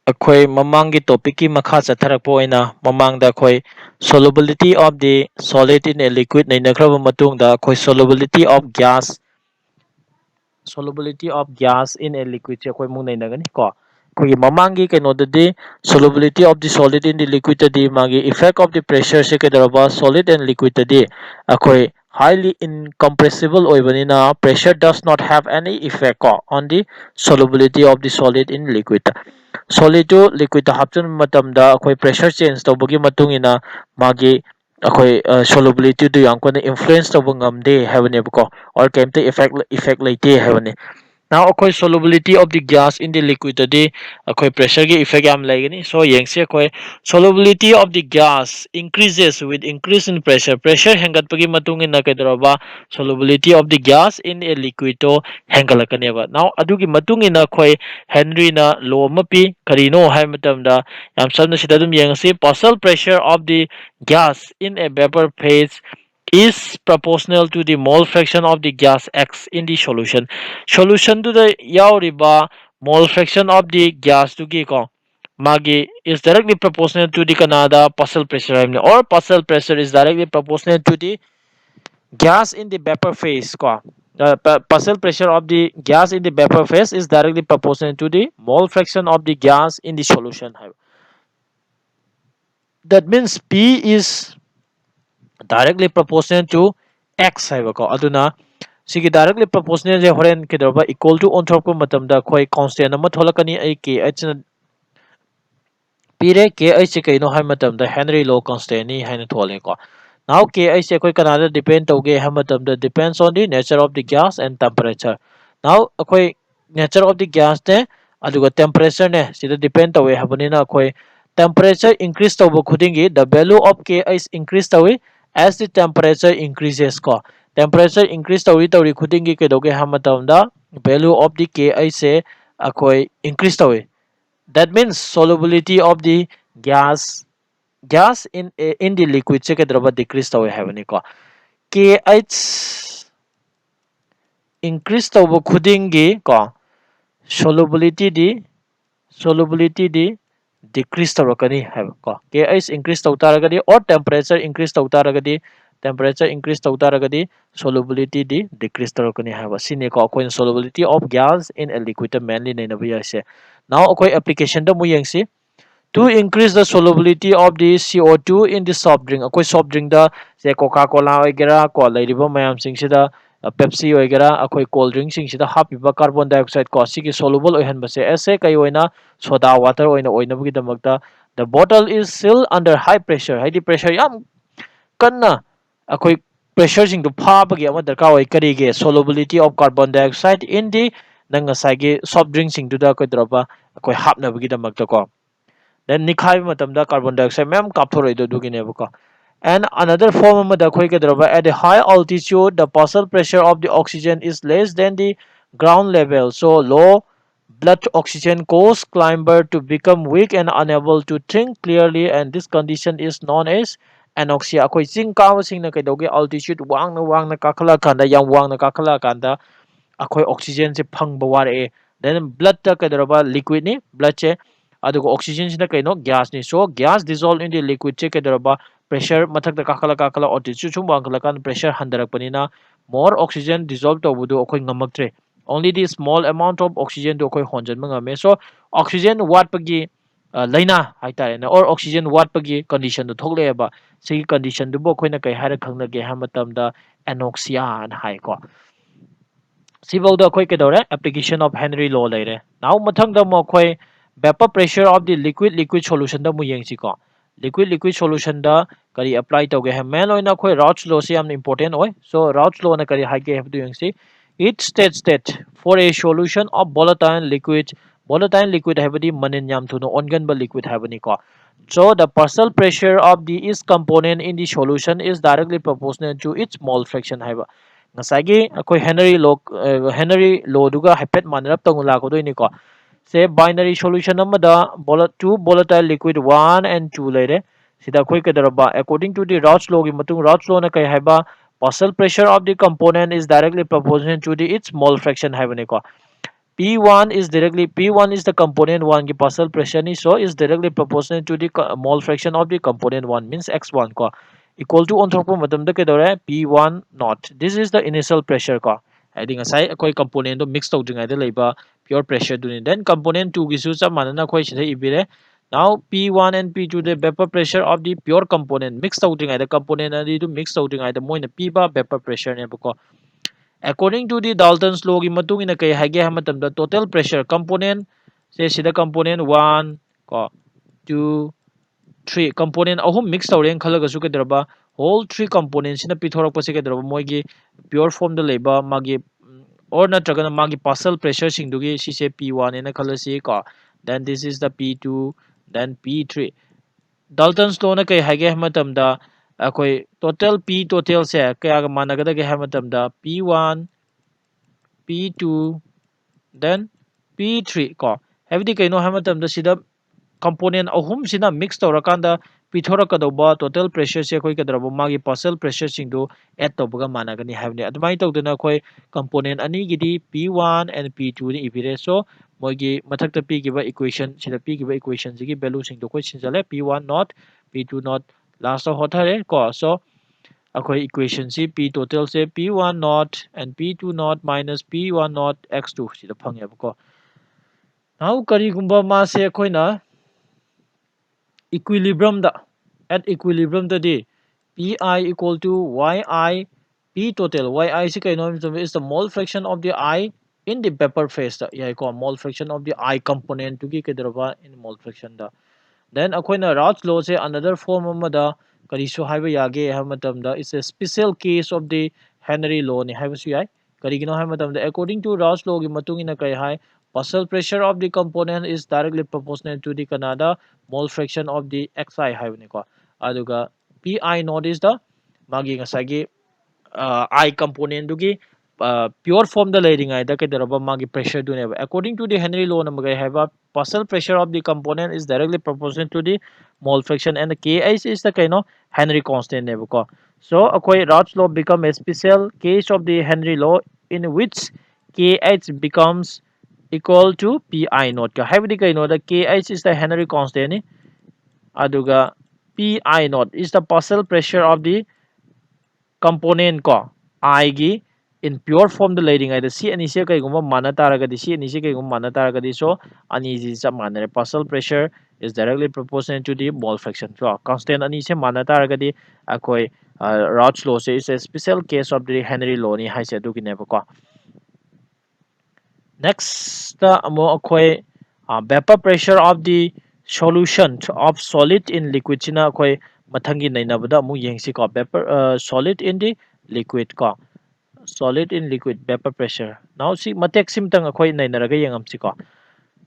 अखोई ममांग की टॉपिक की मखा चथरप ममांग अखोई solubility of the solid in a liquid नैनख्रब मतुंग दा अखोई solubility of gas in a liquid से अखोई मुंग नैनगनी को अखोई ममांग की कनोददी solubility of the solid in the liquid तदी मागी effect of the pressure से केदरबा solid and liquid तदी अखोई highly incompressible ओइबनिना pressure does not have any effect ko on the solubility of the solid in liquid solid to liquid hapchun matamda akhoi pressure change tawbagi matungina magi akhoi solubility to yang kona influence tawba ngamde habane ko or kemte effect laite habane. Now akhoi solubility of the gas in the liquid today akhoi pressure ki effect am lagani so yengse akhoi solubility of the gas increases with increase in pressure hengat pagi matung in nakadroba solubility of the gas in a liquid to hengalakane ba. Now adugi matung in akhoi Henry na law mapi karino hai matamda yam samna sida dum yengse partial pressure of the gas in a vapor phase is proportional to the mole fraction of the gas X in the solution. Solution to the yauriba mole fraction of the gas to ko magi is directly proportional to the Canada partial pressure or partial pressure is directly proportional to the gas in the vapor phase ko. The partial pressure of the gas in the vapor phase is directly proportional to the mole fraction of the gas in the solution. That means P is directly proportional to x haibako aduna sigi directly proportional je horen kedoba equal to on thorko matamda khoi constant ama tholakani ai k h na pire k h kaino hai matamda Henry law constant ni haina thole ko now k h koi kanada depend toge ha matamda depends on the nature of the gas and temperature. Now khoi nature of the gas ne aduga temperature ne sida depend towe habanina khoi temperature increase tobo khudingi the value of k is increase towe as the temperature increases ko temperature increase tawri khudingi kedoge ha matamda value of the ki se akoi increase tawi. That means solubility of the gas in the liquid se kedroba decrease tawi habani ko ki increase tawo khudingi ko solubility di decrease tawrakani hai ko ki increase tawtaragadi or temperature increase tawtaragadi temperature increase tawtaragadi solubility di decrease tawrakani hai ba sine ko coin solubility of gas in a liquid mainly nei na bi ase. Now akoi application da mu yengsi to increase the solubility of the CO2 in the soft drink akoi soft drink da se coca cola oigera ko lairiba mayam sing sida Pepsi oigera akoi cold drink sing sida hapiba carbon dioxide ko sigi soluble oihan base ase kai oina soda water oina bugi damakta the bottle is still under high pressure high pressure yam kanna akoi pressure sing to phabagi ama darka oi karige solubility of carbon dioxide in the nang asai soft drink sing to da ko dropa akoi hapna bugi damakta ko then nikhai matamda carbon dioxide mem kapthoroi do dugine buka. And another form of the at a high altitude the partial pressure of the oxygen is less than the ground level so low blood oxygen cause climber to become weak and unable to think clearly and this condition is known as anoxia akoi ching kaw sing na kaidoge altitude wang na kakhala kanda yang wang na kakhala kanda akoi oxygen se phang baware then blood ta kaidroba liquid ni blood che adugo oxygen sina kaino gas ni so gas dissolve in the liquid che kaidroba pressure mathak da kakala altitude chum bangkala kan pressure handarak panina more oxygen dissolve to budu akoi ngamaktre only the small amount of oxygen to akoi honjan mangame so oxygen wat pagi laina haitare na or oxygen wat pagi condition to thokle ba sigi condition du bo koina kai hara khangna ge ha matam da anoxia an hai ko sibawda khoi kedore application of Henry law leire now mathang da mo khoi vapor pressure of the liquid solution da mu yengsi ko liquid solution da kari apply toge ha main oina khoi Rauch law se am important oi so Rauch law na kari haike have to yengsi it states that for a solution of volatile liquid habadi manin yam thuno ongan ba liquid habani ko so the partial pressure of the is component in the solution is directly proportional to its mole fraction haiba ngasagi akoi Henry law duga haipet manrap tong la ko doini ko say binary solution amada two volatile liquid 1 and 2 leire sida khoi kedaraba according to the Rauch law gi matung Rauch law na kai haiba partial pressure of the component is directly proportional to the its mole fraction haibane ko P1 is the component 1 की partial pressure ni, so is directly proportional to the mole fraction of the component 1 means x1 ko equal to onthokpa matam da kedore P1 naught. This is the initial pressure ko. Hadi ngasai akoi component do mix tawdringai da leiba pure pressure duni. Then component 2 gi su chap manana khoi sida ibire. Now P1 and P2 the vapor pressure of the pure component mix tawdringai da component adi do mix tawdringai da moina piba vapor pressure ne bako. According to the Dalton's law, matungina kay hage hamatam the total pressure component say sida component 1 ko 2 3 component ahum mix tawren khalaga su kedraba whole three components na pithorak pase kedraba moigi pure form the leba magi or na tragana magi partial pressure singdugi si se P1 ena khalasi ko, then this is the P2, then P3. Dalton's law na kay hage hamatam da akoi total P total se kaya managada kay hamatam da P1 P2 then P3 ko habdi kaino hamatam da sida component ahum sina mix tawrakanda pithorakadaba total pressure se khoi kadraba magi partial pressure singdo add tawbaga managani habni admai tawduna khoi component ani gidi P1 and P2 ni ibire, so moigi mathakta p giba equation sida p giba equation sigi value singdo khoi sinjale P1 not P2 not last of hothare ko, so akhoi equation si p total se P1 not and P2 not minus P1 not x2 sida phangyaba ko. Now karigumba ma se khoina equilibrium da at equilibrium da di pi equal to yi p total yi si kaino is the mole fraction of the I in the vapor phase da ya ko mole fraction of the I component to ki kedraba in mole fraction da. Then akoina Rath's law se another form amada karisu haiba yage hamatam da is a special case of the Henry law ni haiba su yai karigino hamatam da according to Rath's law gi matungina kai hai partial pressure of the component is directly proportional to the Canada mole fraction of the xi haibani ko aduga pi naught is the magi ngasagi I component dugi pure form the layering either kedaraba magi pressure do never according to the Henry law namaga have a partial pressure of the component is directly proportional to the mole fraction and the Ki is the kind of Henry constant never ko. So akoi Rath's law become a special case of the Henry law in which Kh becomes equal to Pi naught ka have the kind of the Kh is the Henry constant ni aduga Pi naught is the partial pressure of the component ko I gi in pure form the layering either C and C kai gumba mana taragadi C and C kai gumba mana taragadi, so ani is a mana partial pressure is directly proportional to the mole fraction, so constant ani se mana taragadi akoi Rath's law is a special case of the Henry law ni hai se du ki ko. Next amo akoi vapor pressure of the solution of solid in liquid china akoi mathangi nainabada mu yengsi ko vapor solid in the liquid ko solid in liquid vapor pressure. Now see matek simtang akhoi nainaraga yengam si ko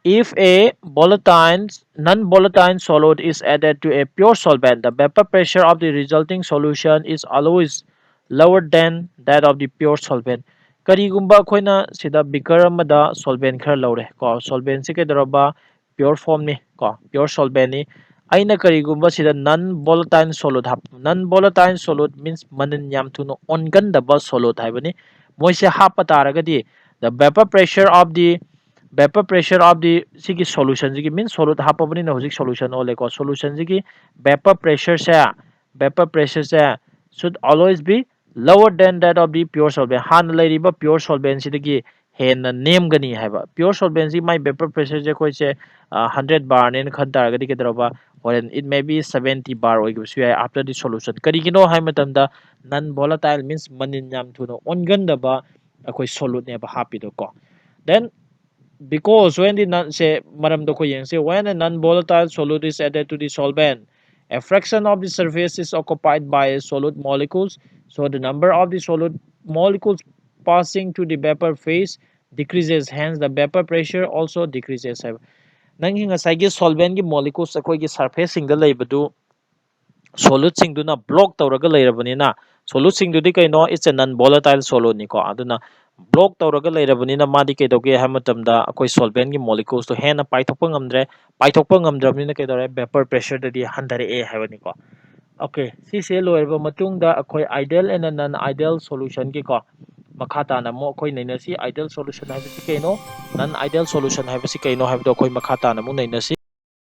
if a volatile non-volatile solid is added to a pure solvent, the vapor pressure of the resulting solution is always lower than that of the pure solvent. Karigumba akhoi sida beaker amada solvent khar lawre ko solvent se kedaraba pure form ni ko pure solvent ni aina karigumba sida non volatile solid hap non volatile solid means manin yam thuno ongandaba solid haibani moise hapa taragadi the vapor pressure of the sigi solution sigi means solid hapabani na hojik solution ole ko solution sigi vapor pressure se should always be lower than that of the pure solvent han lairiba pure solvent sidagi hen name gani haiba pure solvent si my vapor pressure je koi se 100 bar ne khan taragadi ke daraba or it may be 70 bar oigsu after the solution karigino hai matam da non volatile means manin yam thuno onganda ba akoi solid ne ba happy do ko. Then because when the non say maram do ko yang say when a non-volatile solute is added to the solvent, a fraction of the surface is occupied by solute molecules, so the number of the solute molecules passing to the vapor phase decreases, hence the vapor pressure also decreases. Nang hinga sai solvent gi molecules akoi gi surface single leibadu solute singduna block tawraga leirabanina solute singdudi kaino it's a non volatile solute ni ko aduna block tawraga leirabanina madi kaidoge hamatamda akoi solvent gi molecules to hena paithokpa ngamdrabnina kaidore vapor pressure dadi handare e habani ko. Okay si se loirba matungda akoi ideal and non ideal solution gi ko ꯃꯈꯥ ꯇꯥꯅ ꯑꯃꯨꯛ ꯑꯩꯈꯣꯏ ꯅꯩꯅꯁꯤ ideal solution ꯍꯥꯏꯕꯁꯤ ꯀꯩꯅꯣ ꯅꯟ ideal solution ꯍꯥꯏꯕꯁꯤ ꯀꯩꯅꯣ ꯍꯥꯏꯕꯗꯣ ꯑꯩꯈꯣꯏ ꯃꯈꯥ ꯇꯥꯅ ꯑꯃꯨꯛ ꯅꯩꯅꯁꯤ